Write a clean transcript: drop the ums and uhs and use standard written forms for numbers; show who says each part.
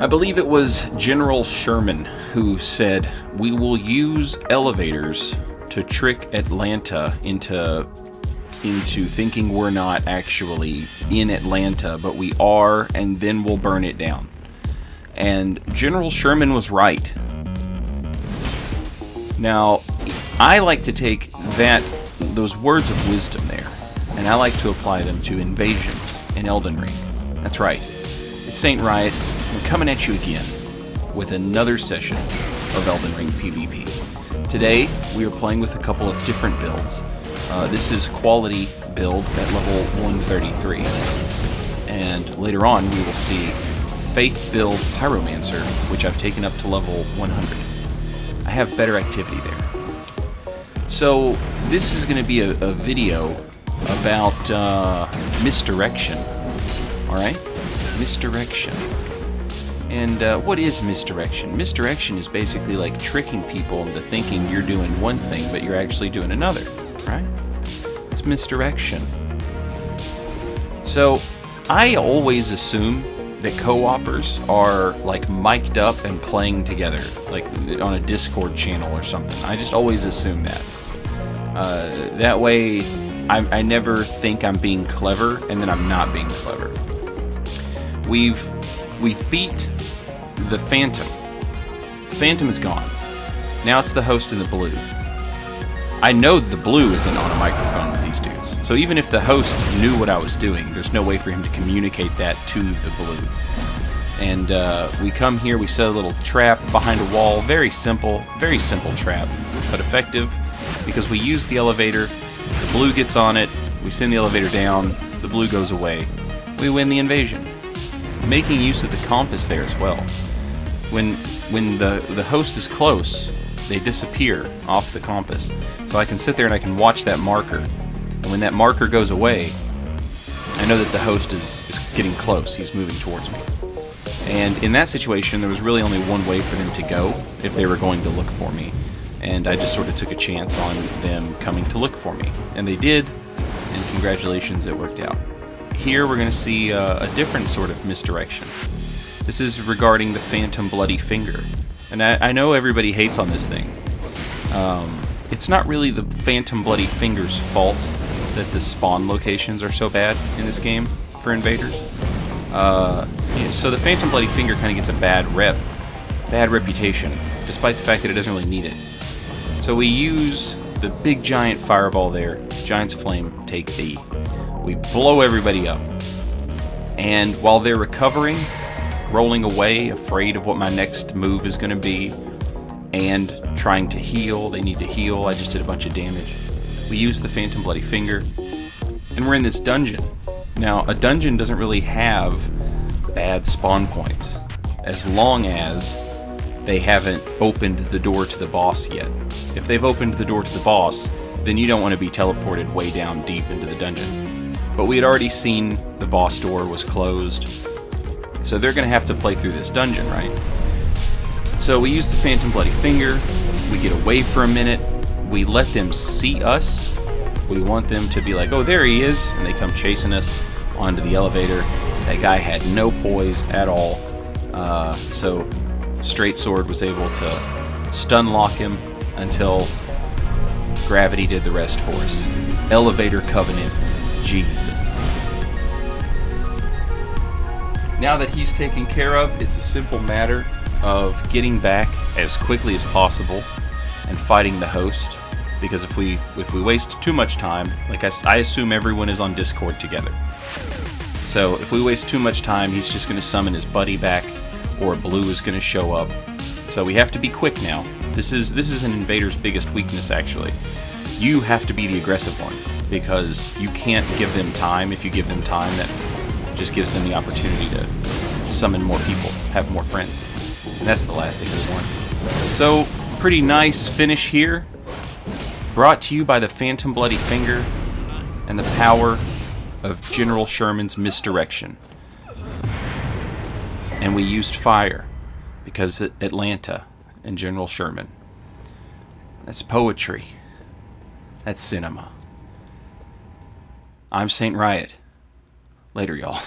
Speaker 1: I believe it was General Sherman who said, "We will use elevators to trick Atlanta into thinking we're not actually in Atlanta, but we are, and then we'll burn it down." And General Sherman was right. Now, I like to take those words of wisdom there, and I like to apply them to invasions in Elden Ring. That's right. It's Saint Riot. I'm coming at you again with another session of Elden Ring PvP. Today, we are playing with a couple of different builds. This is quality build at level 133. And later on, we will see Faith build Pyromancer, which I've taken up to level 100. I have better activity there. So, this is going to be a video about Misdirection. Alright? Misdirection. And what is misdirection? Misdirection is basically like tricking people into thinking you're doing one thing, but you're actually doing another, right? It's misdirection. So, I always assume that co-opers are like mic'd up and playing together, like on a Discord channel or something. I just always assume that. That way, I never think I'm being clever, and then I'm not being clever. We've beat the Phantom. Phantom is gone. Now it's the host and the blue. I know the blue isn't on a microphone with these dudes, so even if the host knew what I was doing, there's no way for him to communicate that to the blue. And we come here, we set a little trap behind a wall. Very simple trap, but effective, because we use the elevator, the blue gets on it, we send the elevator down, the blue goes away. We win the invasion. Making use of the compass there as well. When the host is close, they disappear off the compass. So I can sit there and I can watch that marker. And when that marker goes away, I know that the host is getting close. He's moving towards me. And in that situation, there was really only one way for them to go if they were going to look for me. And I just sort of took a chance on them coming to look for me. And they did, and congratulations, it worked out. Here we're going to see a different sort of misdirection. This is regarding the Phantom Bloody Finger. And I know everybody hates on this thing. It's not really the Phantom Bloody Finger's fault that the spawn locations are so bad in this game for invaders. So the Phantom Bloody Finger kind of gets a bad reputation, despite the fact that it doesn't really need it. So we use the big giant fireball there, Giant's Flame, take thee. We blow everybody up. And while they're recovering, rolling away, afraid of what my next move is going to be, and trying to heal, they need to heal, I just did a bunch of damage. We use the Phantom Bloody Finger, and we're in this dungeon. Now, a dungeon doesn't really have bad spawn points, as long as they haven't opened the door to the boss yet. If they've opened the door to the boss, then you don't want to be teleported way down deep into the dungeon. But we had already seen the boss door was closed, so they're going to have to play through this dungeon, right? So we use the Phantom Bloody Finger, we get away for a minute, we let them see us, we want them to be like, oh, there he is, and they come chasing us onto the elevator. That guy had no poise at all, so Straight Sword was able to stun lock him until gravity did the rest for us. Elevator Covenant. Jesus. Now that he's taken care of, it's a simple matter of getting back as quickly as possible and fighting the host. Because if we waste too much time, like I assume everyone is on Discord together. So if we waste too much time, he's just going to summon his buddy back, or a blue is going to show up. So we have to be quick now. This is an invader's biggest weakness, actually. You have to be the aggressive one, because you can't give them time. If you give them time, that just gives them the opportunity to summon more people, have more friends. And that's the last thing we want. So, pretty nice finish here. Brought to you by the Phantom Bloody Finger and the power of General Sherman's Misdirection. And we used fire, because Atlanta and General Sherman. That's poetry. That's cinema. I'm Saint Riot. Later, y'all.